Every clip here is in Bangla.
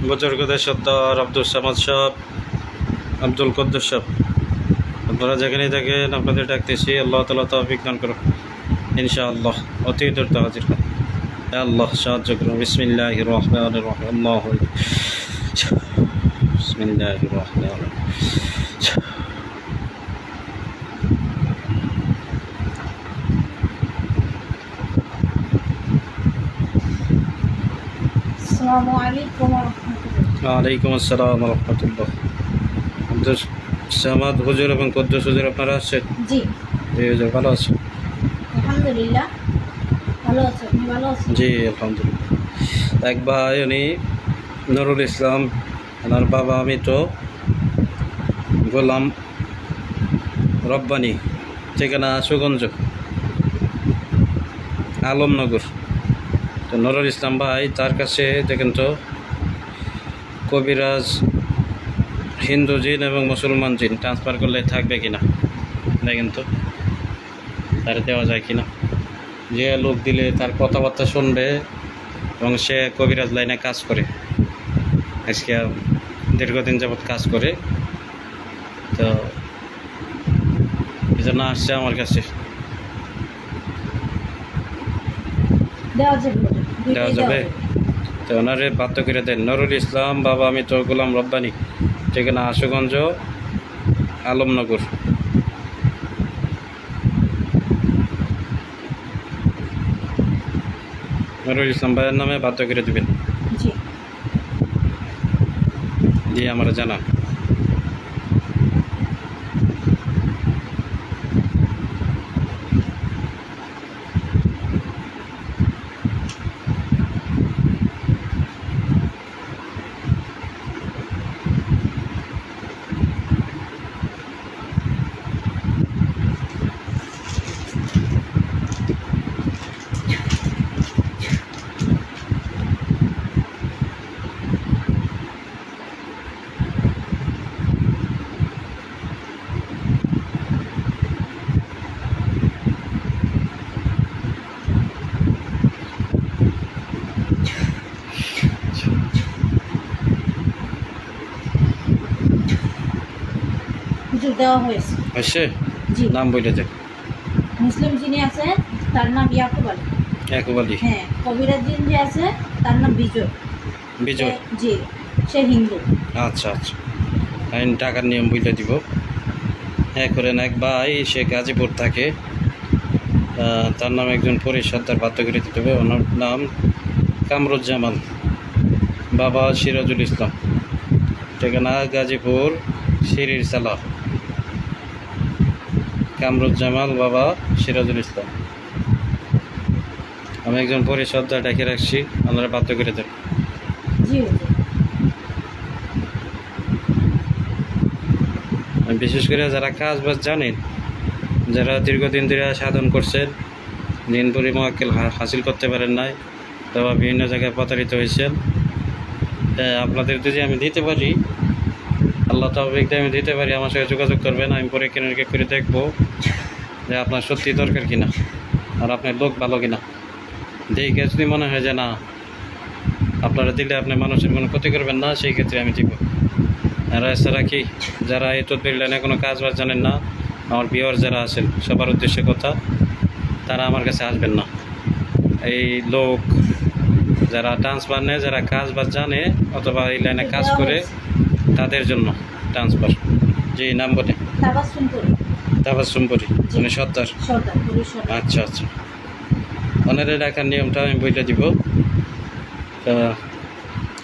বুজুর্গদের সর্দার আব্দুল সামাদ সাহেব, আব্দুল কদ্দুস সাহেব, আপনারা যেখানেই থাকেন আপনাদের ডাকতেছি। আল্লাহ তাআলা তৌফিক দান করুন ইনশাআল্লাহ। অতি দ্রুত হাজির হন, আল্লাহ সাহায্য করুন। বিসমিল্লাহির রহমানির রহিম। আল্লাহু বিসমিল্লাহির রহমানির রহিম। আসসালামু আলাইকুম ওয়া রাহমাতুল্লাহ। ওয়ালাইকুম আসসালাম ওয়া রাহমাতুল্লাহ। আব্দুল সামাদ হুজুর এবং কদ্দুস হুজুর আপনারা আছেন? জি, এই হুজুর ভালো আছেন? আলহামদুলিল্লাহ ভালো আছি। আপনি ভালো আছেন? জি আলহামদুলিল্লাহ। এক ভাই উনি নুরুল ইসলাম, ওনার বাবা আমি তো গোলাম রব্বানি, ঠিকানা সুগঞ্জ আলমনগর। তো নুরুল ইসলাম ভাই, তার কাছে দেখেন তো কবিরাজ হিন্দু জিন এবং মুসলমান জিন ট্রান্সফার করলে থাকবে কিনা দেখেন তো, তার দেওয়া যায় কিনা। যে লোক দিলে তার কথাবার্তা শুনবে এবং সে কবিরাজ লাইনে কাজ করে, আজকে দীর্ঘদিন যাবৎ কাজ করে, তো এই জন্য আসছে আমার কাছে। দেওয়া যাবে? তো ওনারে বাধ্য করে দেন। নুরুল ইসলাম বাবা আমি তো গোলাম রব্বানি, ঠিকানা আশুগঞ্জ আলমনগর। নুরুল ইসলাম ভাইয়ের নামে বাধ্য করে দেবেন। জি, দিয়ে আমার জানা। হুজুর দেওয়া হয়েছে। আসছে জি, নাম বলে দেন। মুসলিম যিনি আছে তার নাম ইয়াকুব আলী। ইয়াকুব আলী। হ্যাঁ, কবিরাজ যিনি যে আছে তার নাম বিজয়। বিজয়। জি, সে হিন্দু। আচ্ছা আচ্ছা, আইন টাকার নিয়ম বলে দিব। হ্যাঁ করেন। এক ভাই সে গাজীপুর থাকে, তার নাম একজন পরিসর্দার বাধ্য করে দিতে হবে। ওনার নাম কামরুজ্জামান, বাবা সিরাজুল ইসলাম, ঠিকানা গাজীপুর সিরির সালা। কামরুজ্জামান বাবা সিরাজুল ইসলাম। আমি একজন পরিসর্দার ডেকে রাখছি, আপনারা বাধ্য করে দেন। জি হুজুর। বিশেষ করে যারা কাজ বাজ জানেন, যারা দীর্ঘদিন ধরে সাধন করছেন, দিন পরি মোয়াক্কেল হাসিল করতে পারেন নাই, বা বিভিন্ন জায়গায় প্রতারিত হয়েছেন, আপনাদের যদি আমি দিতে পারি, আল্লাহ তাআলা আমি দিতে পারি, আমার সাথে যোগাযোগ করবেন। আমি পরীক্ষা নিরীক্ষা করে দেখবো যে আপনার সত্যি দরকার কিনা আর আপনার লোক ভালো কিনা। দেখে যদি মনে হয় যে না আপনারা দিলে আপনি মানুষের কোনো ক্ষতি করবেন না, সেই ক্ষেত্রে আমি দিব। আর এছাড়া কি, যারা এই তদবির লাইনে কোনো কাজ বাজ জানেন না, আমার ভিউয়ার যারা আছেন সবার উদ্দেশ্যে কথা, তারা আমার কাছে আসবেন না। এই লোক যারা ট্রান্সফার নেয়, যারা কাজ বাজ জানে অথবা এই লাইনে কাজ করে, তাদের জন্য ট্রান্সফার। জি, নাম বলে তাবাসসুমপুরি, মানে সর্দার। আচ্ছা আচ্ছা, ওনাদের ডাকার নিয়মটা আমি বইটা দিব। তা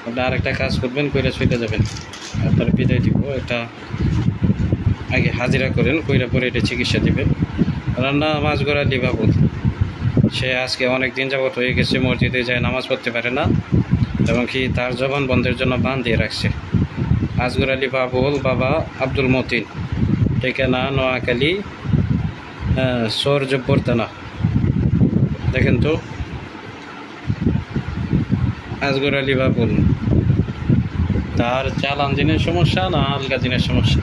আপনি আরেকটা কাজ করবেন, কইরা ছুটে যাবেন, আপনার বিদায় দিব। এটা আগে হাজিরা করেন, কইরা পরে এটা চিকিৎসা দিবেন। রান্না মাছগড় আলী বাবুল, সে আজকে অনেক দিন যাবত হয়ে গেছে মসজিদে যায়, নামাজ পড়তে পারে না, এবং কি তার জবান বন্ধের জন্য বান দিয়ে রাখছে। আসগর আলী বাবুল বাবা আব্দুল মতিন, ঠিকানা নোয়াখালী সর জব্বরতানা। দেখেন তো, আসগর আলী বাবুল, তার চালান জিনের সমস্যা না আলগা জিনের সমস্যা।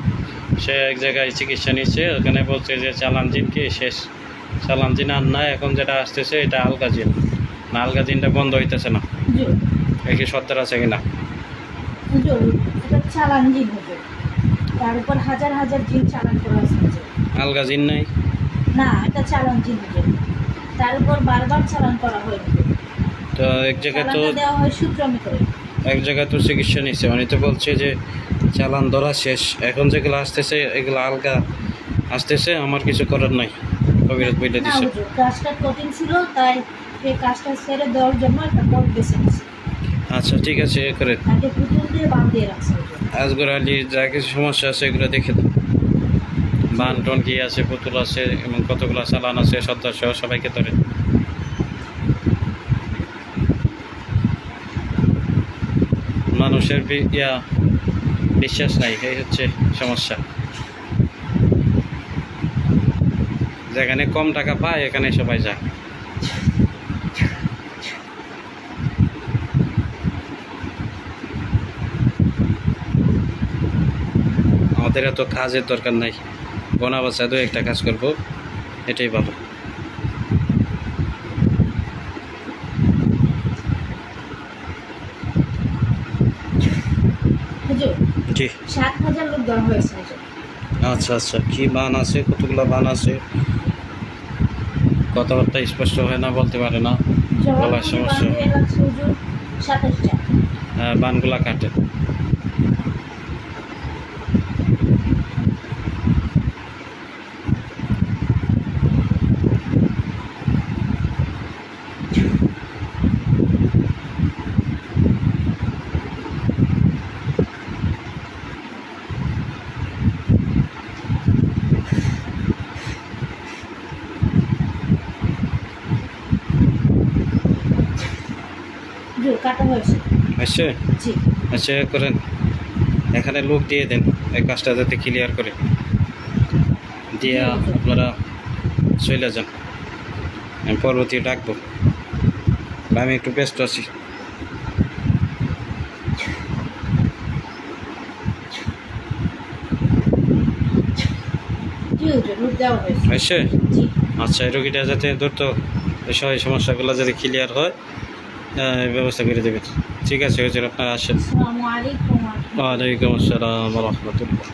সে এক জায়গায় চিকিৎসা নিচ্ছে, ওখানে বলছে যে চালান জিন কি শেষ, চালান জিন আর নাই, এখন যেটা আসতেছে এটা আলগা জিন। না, আলগা জিনটা বন্ধ হইতেছে না। একই সত্তর আছে কিনা? হুজুর এটা চালান জিন হুজুর, তার উপর হাজার হাজার জিন চালান করা আছে হুজুর। আলগা জিন নাই? না, এটা চালান জিন হুজুর, তার উপর বারবার চালান করা হয় হুজুর। তো এক জায়গায় তো চালানটা দেওয়া হয় সূত্রমি করে। এক জায়গায় তো চিকিৎসা নিচ্ছে, উনি তো বলছে যে চালান ধরা শেষ, এখন যেগুলো আসতেছে এগুলো আলগা আসতেছে, আমার কিছু করার নাই, কবিরাজ বইটা না দিছে। হুজুর, কাজটা কঠিন ছিল, তাই এই কাজটা ছেড়ে দেওয়ার জন্য একটা পথ বেছে নিয়েছি। আচ্ছা ঠিক আছে, এ করে তাকে পুতুল দিয়ে বাঁধিয়ে রাখছে হুজুর। আজগর আলী যা কিছু সমস্যা আছে এগুলো দেখে দাও। বান টন কি আছে, পুতুল আছে এবং কতগুলো চালান আছে, সর্দার সহ সবাইকে ধরে। মানুষের বিশ্বাস নাই, এই হচ্ছে সমস্যা। যেখানে কম টাকা পায় এখানে সবাই যায়। আমাদের এত কাজের দরকার নাই, গোনা বাচ্চা দু একটা কাজ করবো, এটাই ভালো। হুজুর জি 7,000 লোক দেওয়া হয়েছে হুজুর। আচ্ছা আচ্ছা, কি বান আছে, কতগুলো বান আছে, কথাবার্তা স্পষ্ট হয় না, বলতে পারে না, গলার জবানবন্দি সমস্যা। বাঁধিয়ে রাখছে হুজুর 27টা। বানগুলা কাটে। হুজুর কাটা হয়েছে। আচ্ছা জি আচ্ছা, এ করেন, এখানে লোক দিয়ে দেন এই কাজটা যাতে ক্লিয়ার করে দিয়া আপনারা চলে যান। আমি পরবর্তী ডাকবো, আমি একটু ব্যস্ত আছি। জি হুজুর, লোক দেওয়া হয়েছে। আচ্ছা জি আচ্ছা, এই রোগীটা যাতে দ্রুত এই সমস্যাগুলো যাতে ক্লিয়ার হয়, এই ব্যবস্থা করে দেবেন। ঠিক আছে হুজুর, আপনারা আসেন। আসসালামু আলাইকুম ওয়া রাহমাতুল্লাহ। ওয়ালাইকুম আসসালাম ওয়া রাহমাতুল্লাহ।